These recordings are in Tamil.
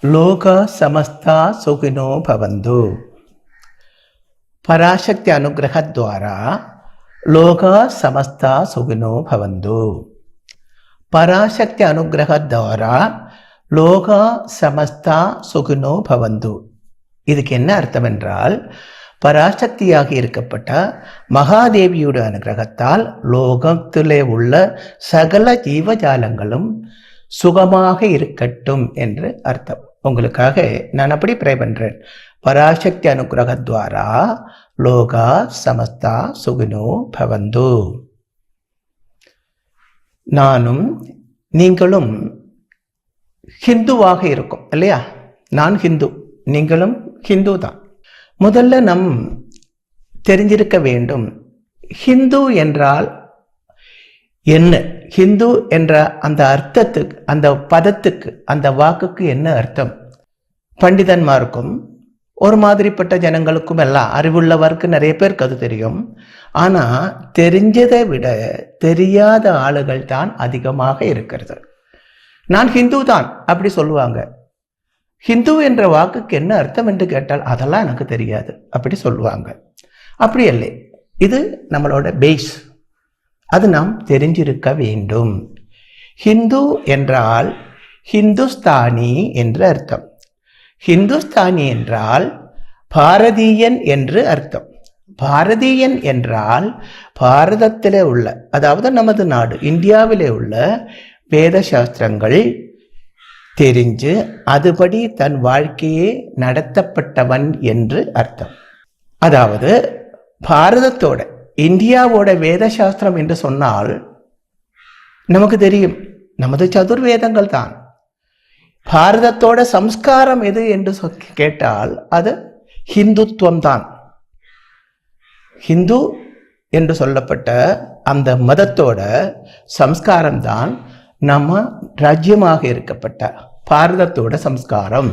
ಲೋಕ ಸಮಸ್ತ ಸುಖಿನೋ ಭವಂತು. ಪರಾಶಕ್ತಿ ಅನುಗ್ರಹ ದ್ವಾರ ಲೋಕ ಸಮಸ್ತ ಸುಖಿನೋ ಭವಂತು. பராசக்தி அனுகிரக துவாரா லோகா சமஸ்தா சுகினோ பவந்து. இதுக்கு என்ன அர்த்தம் என்றால், பராசக்தியாக இருக்கப்பட்ட மகாதேவியோட அனுகிரகத்தால் லோகத்திலே உள்ள சகல ஜீவஜாலங்களும் சுகமாக இருக்கட்டும் என்று அர்த்தம். உங்களுக்காக நான் அப்படி ப்ரே பண்றேன். பராசக்தி அனுகிரக துவாரா லோகா சமஸ்தா சுகினோ பவந்து. நானும் நீங்களும் ஹிந்துவாக இருக்கும் இல்லையா? நான் ஹிந்து, நீங்களும் ஹிந்து தான். முதல்ல நம் தெரிஞ்சிருக்க வேண்டும், ஹிந்து என்றால் என்ன? ஹிந்து என்ற அந்த அர்த்தத்துக்கு, அந்த பதத்துக்கு, அந்த வாக்குக்கு என்ன அர்த்தம்? பண்டிதன்மாருக்கும் ஒரு மாதிரிப்பட்ட ஜனங்களுக்கும் எல்லாம், அறிவுள்ளவருக்கு நிறைய பேருக்கு அது தெரியும். ஆனால் தெரிஞ்சதை விட தெரியாத ஆளுகள் தான் அதிகமாக இருக்கிறது. நான் ஹிந்து தான் அப்படி சொல்லுவாங்க. ஹிந்து என்ற வாக்குக்கு என்ன அர்த்தம் என்று கேட்டால் அதெல்லாம் எனக்கு தெரியாது அப்படி சொல்லுவாங்க. அப்படி இல்லை, இது நம்மளோட பேஸ், அது நாம் தெரிஞ்சிருக்க வேண்டும். ஹிந்து என்றால் ஹிந்துஸ்தானி என்று அர்த்தம். ஹிந்துஸ்தானி என்றால் பாரதீயன் என்று அர்த்தம். பாரதீயன் என்றால் பாரதத்திலே உள்ள, அதாவது நமது நாடு இந்தியாவிலே உள்ள வேத சாஸ்திரங்கள் தெரிஞ்சு அதுபடி தன் வாழ்க்கையே நடத்தப்பட்டவன் என்று அர்த்தம். அதாவது பாரதத்தோட, இந்தியாவோட வேத சாஸ்திரம் என்று சொன்னால் நமக்கு தெரியும், நமது சதுர்வேதங்கள் தான். பாரதத்தோட சம்ஸ்காரம் எது என்று கேட்டால் அது ஹிந்துத்துவம் தான். ஹிந்து என்று சொல்லப்பட்ட அந்த மதத்தோட சம்ஸ்காரம் தான் நம்ம ராஜ்யமாக இருக்கப்பட்ட பாரதத்தோட சம்ஸ்காரம்.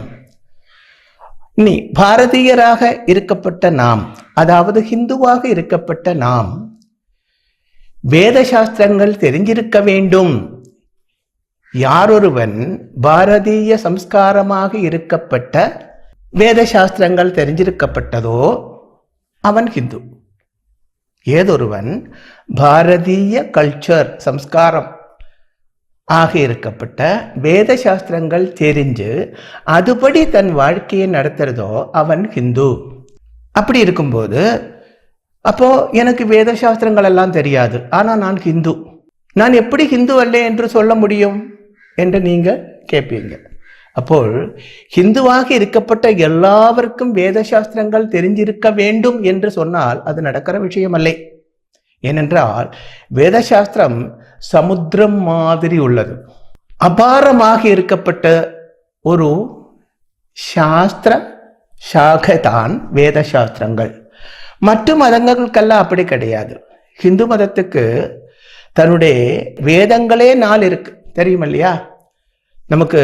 நீ பாரதியராக இருக்கப்பட்ட நாம், அதாவது ஹிந்துவாக இருக்கப்பட்ட நாம், வேத சாஸ்திரங்கள் தெரிஞ்சிருக்க வேண்டும். யாரொருவன் பாரதிய சம்ஸ்காரமாக இருக்கப்பட்ட வேத சாஸ்திரங்கள் தெரிஞ்சிருக்கப்பட்டதோ அவன் ஹிந்து. ஏதொருவன் பாரதிய கல்ச்சர் சம்ஸ்காரம் ஆக இருக்கப்பட்ட வேத சாஸ்திரங்கள் தெரிஞ்சு அதுபடி தன் வாழ்க்கையை நடத்துறதோ அவன் ஹிந்து. அப்படி இருக்கும்போது அப்போ எனக்கு வேத சாஸ்திரங்கள் எல்லாம் தெரியாது, ஆனா நான் ஹிந்து, நான் எப்படி ஹிந்து அல்ல என்று சொல்ல முடியும் என்று நீங்க கேட்பீங்க. அப்போ ஹிந்துவாக இருக்கப்பட்ட எல்லாருக்கும் வேத சாஸ்திரங்கள் தெரிஞ்சிருக்க வேண்டும் என்று சொன்னால் அது நடக்கிற விஷயம் அல்ல. ஏனென்றால் வேத சாஸ்திரம் சமுத்திரம் மாதிரி உள்ளது, அபாரமாக இருக்கப்பட்ட ஒரு சாஸ்திர சாகைதான் வேத சாஸ்திரங்கள். மற்ற மதங்களுக்கெல்லாம் அப்படி கிடையாது. ஹிந்து மதத்துக்கு தன்னுடைய வேதங்களே 4 இருக்கு, தெரியும் இல்லையா? நமக்கு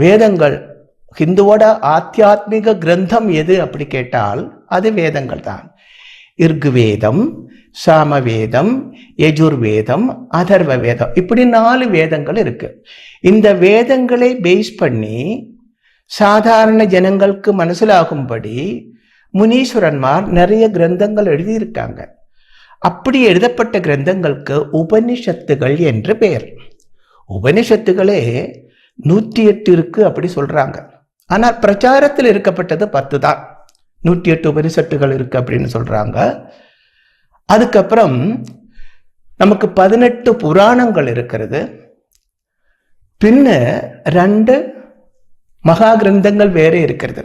வேதங்கள், ஹிந்துவோட ஆத்தியாத்மிக கிரந்தம் எது அப்படி கேட்டால் அது வேதங்கள் தான். ரிக்வேதம், சாமவேதம், யஜுர்வேதம், அதர்வ வேதம், இப்படி 4 வேதங்கள் இருக்கு. இந்த வேதங்களை பேஸ் பண்ணி சாதாரண ஜனங்களுக்கு மனசிலாகும்படி முனீஸ்வரன்மார் நிறைய கிரந்தங்கள் எழுதியிருக்காங்க. அப்படி எழுதப்பட்ட கிரந்தங்களுக்கு உபனிஷத்துகள் என்று பெயர். உபனிஷத்துகளே 108 இருக்கு அப்படி சொல்றாங்க. ஆனால் பிரச்சாரத்தில் இருக்கப்பட்டது 10 தான். 108 உபனிஷத்துகள் இருக்கு அப்படின்னு சொல்றாங்க. அதுக்கப்புறம் நமக்கு 18 புராணங்கள் இருக்கிறது. பின்ன 2 மகா கிரந்தங்கள் வேற இருக்கிறது.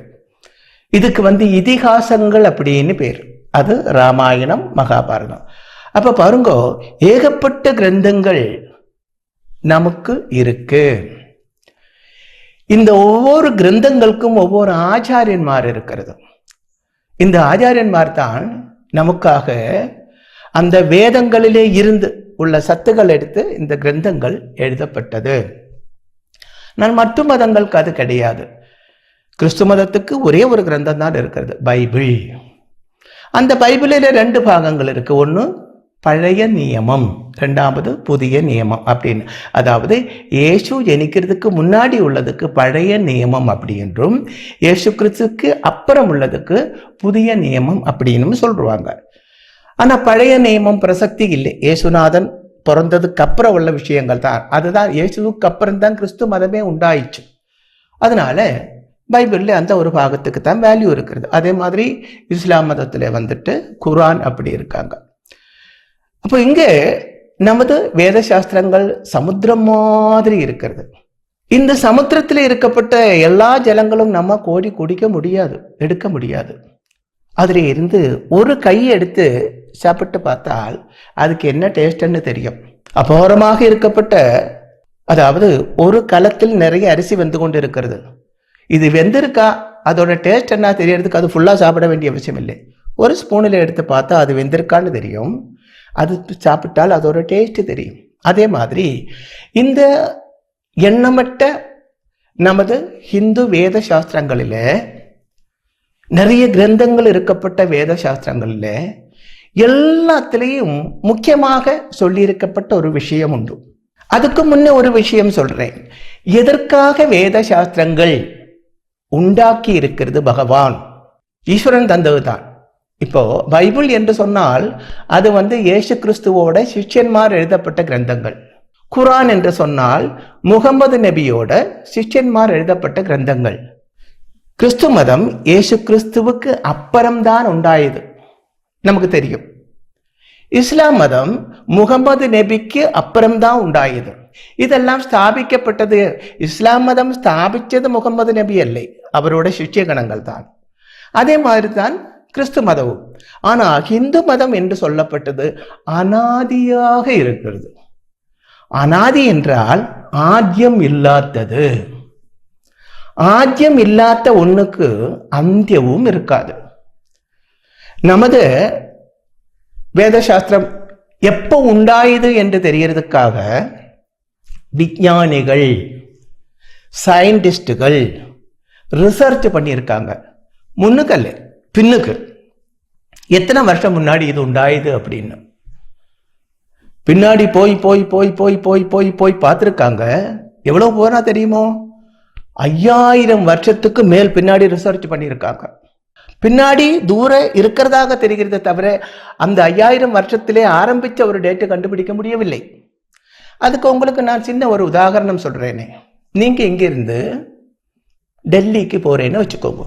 இதுக்கு இதிகாசங்கள் அப்படின்னு பேர். அது ராமாயணம், மகாபாரதம். அப்ப பாருங்க, ஏகப்பட்ட கிரந்தங்கள் நமக்கு இருக்கு. இந்த ஒவ்வொரு கிரந்தங்களுக்கும் ஒவ்வொரு ஆச்சாரியன்மார் இருக்கிறது. இந்த ஆச்சாரியன்மார் தான் நமக்காக அந்த வேதங்களிலே இருந்து உள்ள சத்துக்கள் எடுத்து இந்த கிரந்தங்கள் எழுதப்பட்டது. நான் மற்ற மதங்களுக்கு அது கிடையாது. கிறிஸ்து மதத்துக்கு ஒரே ஒரு கிரந்தம் தான் இருக்கிறது, பைபிள். அந்த பைபிளில் 2 பாகங்கள் இருக்கு. ஒன்று பழைய நியமம், ரெண்டாவது புதிய நியமம் அப்படின்னு. அதாவது இயேசு ஜனிக்கிறதுக்கு முன்னாடி உள்ளதுக்கு பழைய நியமம் அப்படி என்றும், இயேசு கிறிஸ்துக்கு அப்புறம் உள்ளதுக்கு புதிய நியமம் அப்படின்னு சொல்றாங்க. ஆனா பழைய நியமம் பிரசக்தி இல்லை. இயேசுநாதன் பிறந்ததுக்கு அப்புறம் உள்ள விஷயங்கள் தான். அதுதான் இயேசுக்கு அப்புறம் தான் கிறிஸ்து மதமே உண்டாயிடுச்சு. அதனால பைபிள்ல அந்த ஒரு பாகத்துக்கு தான் வேல்யூ இருக்கிறது. அதே மாதிரி இஸ்லாம் மதத்துல வந்துட்டு குர்ஆன் அப்படி இருக்காங்க. அப்போ இங்கே நமது வேத சாஸ்திரங்கள் சமுத்திரம் மாதிரி இருக்கிறது. இந்த சமுத்திரத்தில் இருக்கப்பட்ட எல்லா ஜலங்களும் நம்ம கோடி குடிக்க முடியாது, எடுக்க முடியாது. அதில் இருந்து ஒரு கை எடுத்து சாப்பிட்டு பார்த்தால் அதுக்கு என்ன டேஸ்ட்ன்னு தெரியும். அபாரமாக இருக்கப்பட்ட, அதாவது ஒரு கலத்தில் நிறைய அரிசி வெந்து கொண்டு இருக்கிறது. இது வெந்திருக்கா, அதோட டேஸ்ட் என்ன தெரியறதுக்கு அது ஃபுல்லாக சாப்பிட வேண்டிய அவசியம் இல்லை. ஒரு ஸ்பூனில் எடுத்து பார்த்தா அது வெந்திருக்கான்னு தெரியும். அது சாப்பிட்டால் அதோட டேஸ்ட் தெரியும். அதே மாதிரி இந்த எண்ணமற்ற நமது ஹிந்து வேத சாஸ்திரங்களில், நிறைய கிரந்தங்கள் இருக்கப்பட்ட வேத சாஸ்திரங்களில் எல்லாத்திலையும் முக்கியமாக சொல்லியிருக்கப்பட்ட ஒரு விஷயம் உண்டு. அதுக்கு முன்னே ஒரு விஷயம் சொல்றேன். எதற்காக வேத சாஸ்திரங்கள் உண்டாக்கி இருக்கிறது? பகவான் ஈஸ்வரன் தந்ததுதான். இப்போ பைபிள் என்று சொன்னால் அது இயேசு கிறிஸ்துவோட சிஷ்யன்மார் எழுதப்பட்ட கிரந்தங்கள். குர்ஆன் என்று சொன்னால் முகமது நபியோட சிஷ்யன்மார் எழுதப்பட்ட கிரந்தங்கள். கிறிஸ்து மதம் இயேசு கிறிஸ்துவுக்கு அப்புறம்தான் உண்டாயது, நமக்கு தெரியும். இஸ்லாம் மதம் முகமது நபிக்கு அப்புறம்தான் உண்டாயது. இதெல்லாம் ஸ்தாபிக்கப்பட்டது, இஸ்லாம் மதம் ஸ்தாபிச்சது முகமது நபி அல்லை, அவரோட சிஷ்ய கணங்கள் தான். அதே மாதிரி தான் கிறிஸ்து மதமும். ஆனா ஹிந்து மதம் என்று சொல்லப்பட்டது அனாதியாக இருக்கிறது. அனாதி என்றால் ஆத்யம் இல்லாதது. ஆத்யம் இல்லாத ஒண்ணுக்கு அந்தியமும் இருக்காது. நமது வேத சாஸ்திரம் எப்போ உண்டாயுது என்று தெரியறதுக்காக விஞ்ஞானிகள், சயின்டிஸ்டுகள் ரிசர்ச் பண்ணியிருக்காங்க. முன்னுக்கு அல்ல, பின்னுக்கு. எத்தனை வருஷம் முன்னாடி இது உண்டாயுது அப்படின்னு பின்னாடி போய் போய் போய் போய் போய் போய் போய் பார்த்துருக்காங்க. எவ்வளவு போனா தெரியுமோ? 5000 வருஷத்துக்கு மேல் பின்னாடி ரிசர்ச் பண்ணியிருக்காங்க. பின்னாடி தூர இருக்கிறதாக தெரிகிறது தவிர அந்த 5000 வருஷத்திலே ஆரம்பிச்ச ஒரு டேட்டை கண்டுபிடிக்க முடியவில்லை. அதுக்கு உங்களுக்கு நான் சின்ன ஒரு உதாரணம் சொல்றேனே. நீங்க இங்கிருந்து டெல்லிக்கு போறேன்னு வச்சுக்கோங்க.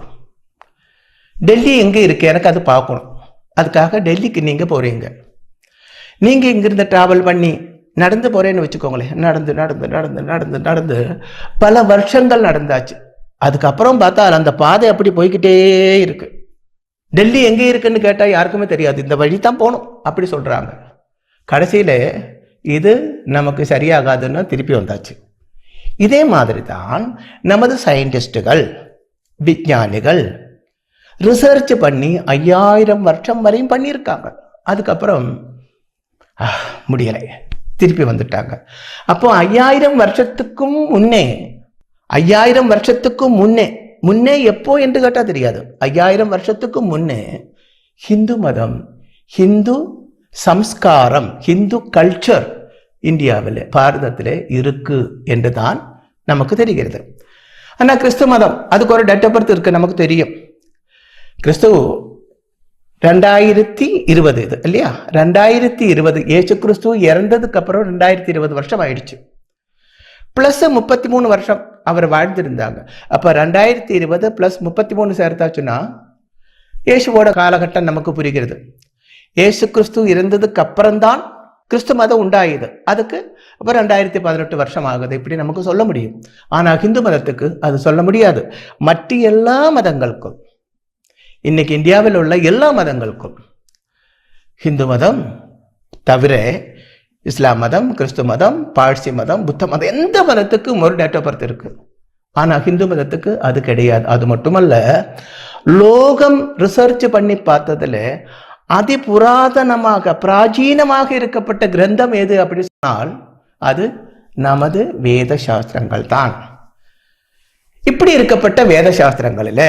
டெல்லி எங்க இருக்கு எனக்கு அது பார்க்கணும். அதுக்காக டெல்லிக்கு நீங்க போறீங்க. நீங்க இங்கிருந்து டிராவல் பண்ணி நடந்து போறேன்னு வச்சுக்கோங்களேன். நடந்து நடந்து நடந்து நடந்து நடந்து பல வருஷங்கள் நடந்தாச்சு. அதுக்கப்புறம் பார்த்தா அந்த பாதை அப்படி போய்கிட்டே இருக்கு. டெல்லி எங்க இருக்குன்னு கேட்டா யாருக்குமே தெரியாது. இந்த வழி தான் போகணும் அப்படி சொல்றாங்க. கடைசியில இது நமக்கு சரியாகாதுன்னு திருப்பி வந்தாச்சு. இதே மாதிரி தான் நமது சயின்டிஸ்டுகள், விஞ்ஞானிகள் ரிசர்ச் பண்ணி 5000 வருஷம் வரையும் பண்ணியிருக்காங்க. அதுக்கப்புறம் முடியலை, திருப்பி வந்துட்டாங்க. அப்போ 5000 வருஷத்துக்கும் முன்னே, 5000 வருஷத்துக்கும் முன்னே, முன்னே எப்போ என்று கேட்டா தெரியாது. 5000 வருஷத்துக்கு முன்னே ஹிந்து மதம், ஹிந்து சம்ஸ்காரம், ஹிந்து கல்ச்சர் இந்தியாவில், பாரதத்தில் இருக்கு என்று தான் நமக்கு தெரிகிறது. ஆனால் கிறிஸ்து மதம் அதுக்கு ஒரு டேட் ஆஃப் பர்த் இருக்கு, நமக்கு தெரியும். கிறிஸ்து 2020 இது இல்லையா? 2020 இயேசு கிறிஸ்து இறந்ததுக்கு அப்புறம் 2020 வருஷம் ஆயிடுச்சு. பிளஸ் 33 வருஷம் அவர் வாழ்ந்திருந்தாங்க. அப்ப 2020 பிளஸ் 33 சேர்த்தாச்சுன்னா இயேசுவோட காலகட்டம் நமக்கு புரிகிறது. இயேசு கிறிஸ்து இருந்ததுக்கு அப்புறம்தான் கிறிஸ்து மதம் உண்டாயுது. அதுக்கு அப்புறம் 2018 வருஷம் ஆகுது, இப்படி நமக்கு சொல்ல முடியும். ஆனா ஹிந்து மதத்துக்கு அது சொல்ல முடியாது. மற்ற எல்லா மதங்களுக்கும், இன்னைக்கு இந்தியாவில் உள்ள எல்லா மதங்களுக்கும், ஹிந்து மதம் தவிர இஸ்லாம் மதம், கிறிஸ்து மதம், பார்சி மதம், புத்த மதம், எந்த மதத்துக்கும் ஒரு டேட் ஆஃப் பர்த் இருக்கு. ஆனா ஹிந்து மதத்துக்கு அது கிடையாது. அது மட்டுமல்ல, லோகம் ரிசர்ச் பண்ணி பார்த்ததுல அதி புராதனமாக, பிராச்சீனமாக இருக்கப்பட்ட கிரந்தம் எது அப்படி சொன்னால் அது நமது வேத சாஸ்திரங்கள் தான். இப்படி இருக்கப்பட்ட வேத சாஸ்திரங்களில்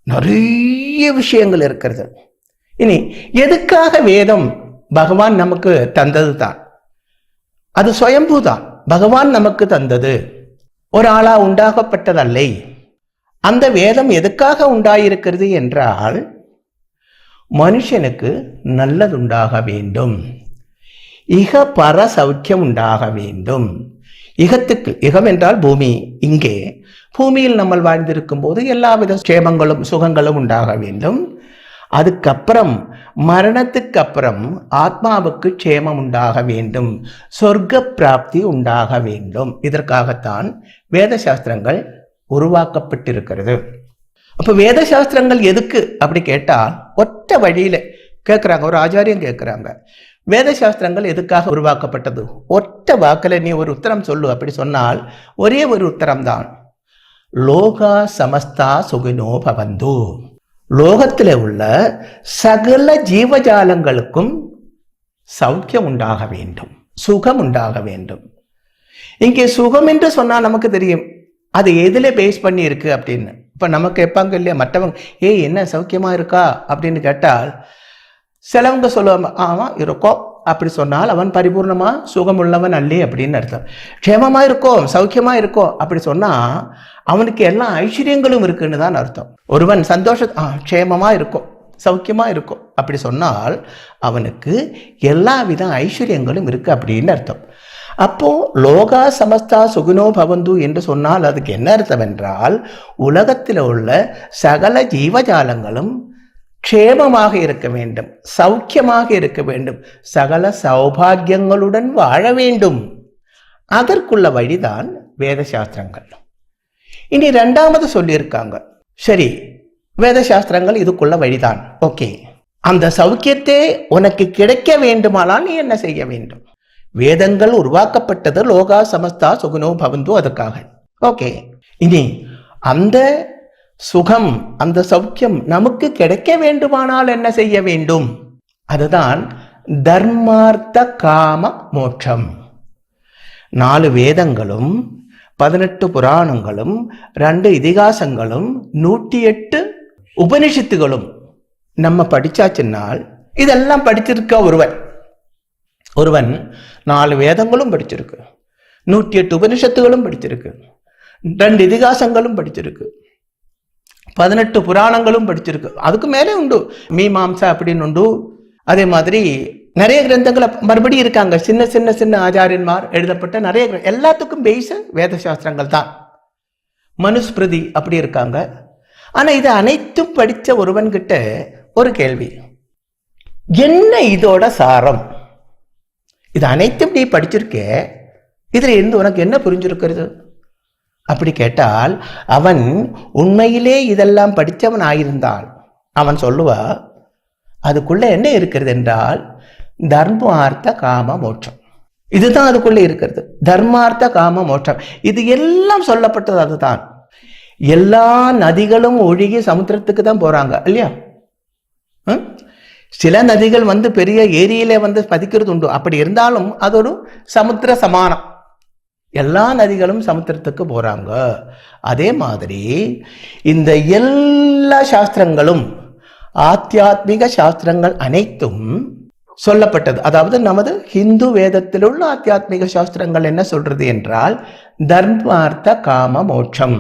நிறைய விஷயங்கள் இருக்கிறது. இனி எதுக்காக வேதம் பகவான் நமக்கு தந்தது தான். அது சுயம்பு தான், பகவான் நமக்கு தந்தது, ஒரு ஆளா உண்டாகப்பட்டதல்லை. அந்த வேதம் எதுக்காக உண்டாயிருக்கிறது என்றால் மனுஷனுக்கு நல்லதுண்டாக வேண்டும், இக பர சௌக்கியம் உண்டாக வேண்டும். இகத்துக்கு, இகம் என்றால் பூமி, இங்கே பூமியில் நம்ம வாழ்ந்திருக்கும் போது எல்லாவித க்ஷேமங்களும் சுகங்களும் உண்டாக வேண்டும். அதுக்கப்புறம் மரணத்துக்கு அப்புறம் ஆத்மாவுக்கு க்ஷேமம் உண்டாக வேண்டும், சொர்க்க பிராப்தி உண்டாக வேண்டும். இதற்காகத்தான் வேத சாஸ்திரங்கள் உருவாக்கப்பட்டிருக்கிறது. அப்ப வேத சாஸ்திரங்கள் எதுக்கு அப்படி கேட்டால் ஒற்ற வழியில கேட்கிறாங்க, ஒரு ஆச்சாரியம் கேட்கிறாங்க, வேத சாஸ்திரங்கள் எதுக்காக உருவாக்கப்பட்டது? ஒற்ற வாக்கில் நீ ஒரு உத்தரம் சொல்லு. அப்படி சொன்னால் ஒரே ஒரு உத்தரம் தான், லோகா சமஸ்தா சுகினோ பவந்து. லோகத்தில் உள்ள சகல ஜீவஜாலங்களுக்கும் சௌக்கியம் உண்டாக வேண்டும், சுகம் உண்டாக வேண்டும். இங்கே சுகம் என்று சொன்னால் நமக்கு தெரியும் அது எதுல பேஸ் பண்ணி இருக்கு அப்படின்னு. இப்ப நமக்கு கேட்பாங்க இல்லையா மற்றவங்க, என்ன சௌக்கியமா இருக்கா அப்படின்னு கேட்டால் சிலவங்க சொல்லுவாங்க, ஆமா இருக்கோம் அப்படி சொன்னால் அவன் பரிபூர்ணமா சுகமுள்ளவன் அல்லே அப்படின்னு அர்த்தம். க்ஷேமமா இருக்கோம், சௌக்கியமா இருக்கோம் அப்படி சொன்னா அவனுக்கு எல்லா ஐஸ்வர்யங்களும் இருக்குன்னு தான் அர்த்தம். ஒருவன் க்ஷேமமா இருக்கும், சௌக்கியமா இருக்கும் அப்படி சொன்னால் அவனுக்கு எல்லா வித ஐஸ்வர்யங்களும் இருக்கு அப்படின்னு அர்த்தம். அப்போ லோகா சமஸ்தா சுகினோ பவந்து என்று சொன்னால் அதுக்கு என்ன அர்த்தம் என்றால் உலகத்தில் உள்ள சகல ஜீவஜாலங்களும் க்ஷேமமாக இருக்க வேண்டும், சௌக்கியமாக இருக்க வேண்டும், சகல சௌபாகியங்களுடன் வாழ வேண்டும். அதற்குள்ள வழிதான் வேத சாஸ்திரங்கள். இனி இரண்டாவது சொல்லியிருக்காங்க, சரி வேத சாஸ்திரங்கள் இதுக்குள்ள வழிதான், ஓகே, அந்த சௌக்கியத்தை உனக்கு கிடைக்க வேண்டுமானால் நீ என்ன செய்ய வேண்டும்? வேதங்கள் உருவாக்கப்பட்டது லோகா சமஸ்தா சுகுனோ பவந்து அதற்காக, ஓகே. இனி அந்த சுகம், அந்த சௌக்கியம் நமக்கு கிடைக்க வேண்டுமானால் என்ன செய்ய வேண்டும்? அதுதான் தர்மார்த்த காம மோட்சம். 4 வேதங்களும் 18 புராணங்களும் 2 இதிகாசங்களும் 108 உபனிஷத்துகளும் நம்ம படிச்சாச்சுன்னால், இதெல்லாம் படிச்சிருக்க ஒருவன் 4 வேதங்களும் படிச்சிருக்கு, 108 உபனிஷத்துகளும் படிச்சிருக்கு, 2 இதிகாசங்களும் படிச்சிருக்கு, 18 புராணங்களும் படிச்சிருக்கு, அதுக்கு மேலே உண்டு மீமாம்சா அப்படின்னு உண்டு. அதே மாதிரி நிறைய கிரந்தங்களை மறுபடியும் இருக்காங்க, சின்ன சின்ன சின்ன ஆச்சாரியன்மார் எழுதப்பட்ட நிறைய எல்லாத்துக்கும் பேஸ் வேத சாஸ்திரங்கள் தான். மனுஸ்மிருதி அப்படி இருக்காங்க. ஆனா இது அனைத்தும் படிச்ச ஒருவன்கிட்ட ஒரு கேள்வி, என்ன இதோட சாரம்? இது அனைத்தும் நீ படிச்சிருக்க, இதுல இருந்து உனக்கு என்ன புரிஞ்சிருக்கிறது அப்படி கேட்டால் அவன் உண்மையிலே இதெல்லாம் படித்தவன் ஆயிருந்தால் அவன் சொல்லுவா, அதுக்குள்ள என்ன இருக்கிறது என்றால் தர்மார்த்த காம மோட்சம். இதுதான் அதுக்குள்ள இருக்கிறது, தர்மார்த்த காம மோட்சம். இது எல்லாம் சொல்லப்பட்டது அதுதான். எல்லா நதிகளும் ஒழுகி சமுத்திரத்துக்கு தான் போறாங்க இல்லையா? சில நதிகள் பெரிய ஏரியில பதிக்கிறது உண்டு, அப்படி இருந்தாலும் அது ஒரு சமுத்திர சமானம். எல்லா நதிகளும் சமுத்திரத்துக்கு போறாங்க. அதே மாதிரி இந்த எல்லா சாஸ்திரங்களும், ஆத்தியாத்மிக சாஸ்திரங்கள் அனைத்தும் சொல்லப்பட்டது. அதாவது நமது ஹிந்து வேதத்தில் உள்ள ஆத்தியாத்மிக சாஸ்திரங்கள் என்ன சொல்றது என்றால் தர்மார்த்த காம மோட்சம்.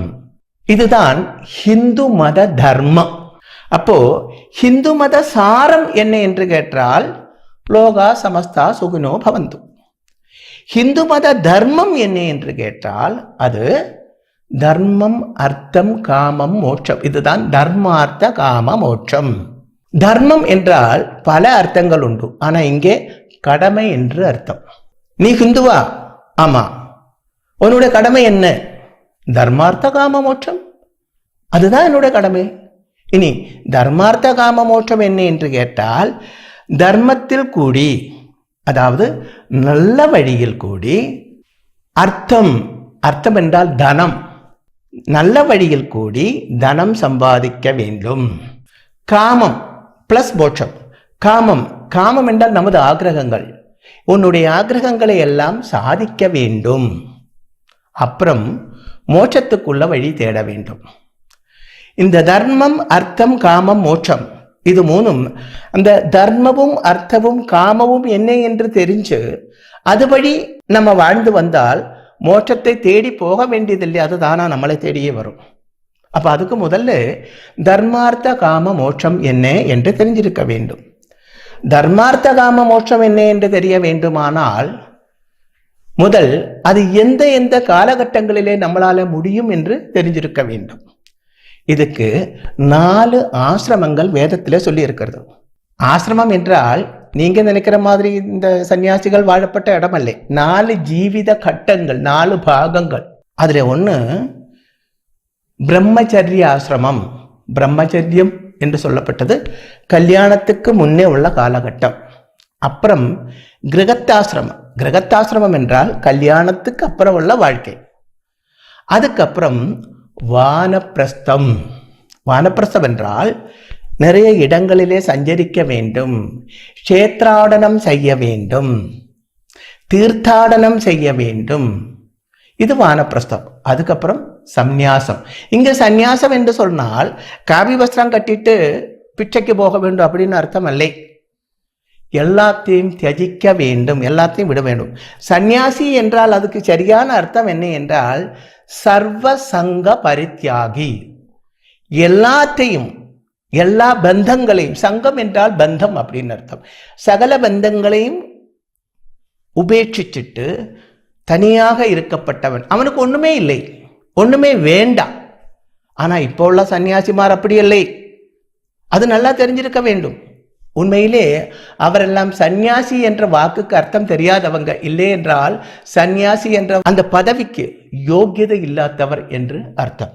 இதுதான் ஹிந்து மத தர்மம். அப்போ ஹிந்து மத சாரம் என்ன என்று கேட்டால் லோகா சமஸ்தா சுகினோ பவந்து. ஹிந்து மத தர்மம் என்ன என்று கேட்டால் அது தர்மம் அர்த்தம் காமம் மோட்சம். இதுதான் தர்மார்த்த காம மோட்சம். தர்மம் என்றால் பல அர்த்தங்கள் உண்டு, ஆனா இங்கே கடமை என்று அர்த்தம். நீ ஹிந்துவா? ஆமா. உன்னுடைய கடமை என்ன? தர்மார்த்த காம மோட்சம், அதுதான் என்னுடைய கடமை. இனி தர்மார்த்த காம மோட்சம் என்ன என்று கேட்டால் தர்மத்தில் கூடி, அதாவது நல்ல வழியில் கூடி, அர்த்தம், அர்த்தம் என்றால் தனம், நல்ல வழியில் கூடி தனம் சம்பாதிக்க வேண்டும். காமம் பிளஸ் மோட்சம். காமம், காமம் என்றால் நமது ஆக்கிரகங்கள், உன்னுடைய ஆக்கிரகங்களை எல்லாம் சாதிக்க வேண்டும். அப்புறம் மோட்சத்துக்குள்ள வழி தேட வேண்டும். இந்த தர்மம் அர்த்தம் காமம் மோட்சம் இது மூணும் அந்த தர்மமும் அர்த்தமும் காமமும் என்ன என்று தெரிஞ்சு அது வழி நம்ம வாழ்ந்து வந்தால் மோட்சத்தை தேடி போக வேண்டியதில்லை, அது தானா நம்மளை தேடியே வரும். அப்ப அதுக்கு முதல்ல தர்மார்த்த காம மோட்சம் என்ன என்று தெரிஞ்சிருக்க வேண்டும். தர்மார்த்த காம மோட்சம் என்ன என்று தெரிய வேண்டுமானால் முதல் அது எந்த எந்த காலகட்டங்களிலே நம்மளால முடியும் என்று தெரிஞ்சிருக்க வேண்டும். இதுக்கு 4 ஆசிரமங்கள் வேதத்திலே சொல்லி இருக்கிறது. ஆசிரமம் என்றால் நீங்க நினைக்கிற மாதிரி இந்த சன்னியாசிகள் வாழப்பட்ட இடம் அல்ல. 4 ஜீவித கட்டங்கள், 4 பாகங்கள். அதுல ஒண்ணு பிரம்மச்சரிய ஆசிரமம். பிரம்மச்சரியம் என்று சொல்லப்பட்டது கல்யாணத்துக்கு முன்னே உள்ள காலகட்டம். அப்புறம் கிரகத்தாசிரமம். கிரகத்தாசிரமம் என்றால் கல்யாணத்துக்கு அப்புறம் உள்ள வாழ்க்கை. அதுக்கப்புறம் வானப்பிரஸ்தம். வானப்பிரஸ்தம் என்றால் நிறைய இடங்களிலே சஞ்சரிக்க வேண்டும், க்ஷேத்ராடனம் செய்ய வேண்டும், தீர்த்தாடனம் செய்ய வேண்டும். இது வானப்பிரஸ்தம். அதுக்கப்புறம் சந்நியாசம். இங்க சந்நியாசம் என்று சொன்னால் காவி வஸ்திரம் கட்டிட்டு பிச்சைக்கு போக வேண்டும் அப்படின்னு அர்த்தம் அல்ல. எல்லாத்தையும் தியஜிக்க வேண்டும், எல்லாத்தையும் விட வேண்டும். சந்நியாசி என்றால் அதுக்கு சரியான அர்த்தம் என்ன என்றால் சர்வ சங்க பரித்யாகி. எல்லாத்தையும், எல்லா பந்தங்களையும், சங்கம் என்றால் பந்தம் அப்படின்னு அர்த்தம், சகல பந்தங்களையும் உபேட்சிச்சுட்டு தனியாக இருக்கப்பட்டவன். அவனுக்கு ஒண்ணுமே இல்லை, ஒண்ணுமே வேண்டாம். ஆனா இப்போ உள்ள சன்னியாசிமார் அப்படி இல்லை, அது நல்லா தெரிஞ்சிருக்க வேண்டும். உண்மையிலே அவரெல்லாம் சந்நியாசி என்ற வாக்குக்கு அர்த்தம் தெரியாதவங்க, இல்லை என்றால் சந்நியாசி என்ற அந்த பதவிக்கு யோக்கியதை இல்லாதவர் என்று அர்த்தம்.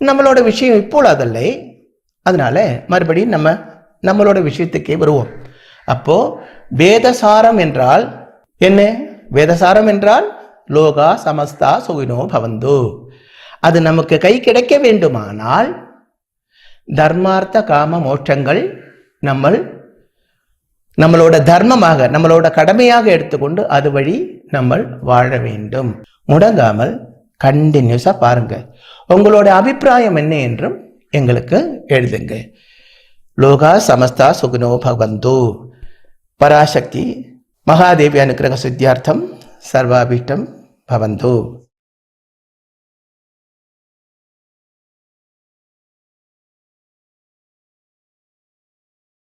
நம்மளோட விஷயம் இப்போ அதல்ல. அதனால மறுபடியும் நம்மளோட விஷயத்துக்கே வருவோம். அப்போ வேதசாரம் என்றால் என்ன? வேதசாரம் என்றால் லோகா சமஸ்தா சுகினோ பவந்து. அது நமக்கு கை கிடைக்க வேண்டுமானால் தர்மார்த்த காம மோட்சங்கள் நம்மளோட தர்மமாக, நம்மளோட கடமையாக எடுத்துக்கொண்டு அது வழி நம்ம வாழ வேண்டும். முடங்காமல் கண்டினியூஸா பாருங்க. உங்களோட அபிப்பிராயம் என்ன என்றும் எங்களுக்கு எழுதுங்க. லோகா சமஸ்தா சுகினோ பவந்து. பராசக்தி மகாதேவி அனுக்கிரக சித்தியார்த்தம் சர்வாபீட்டம் பவந்து.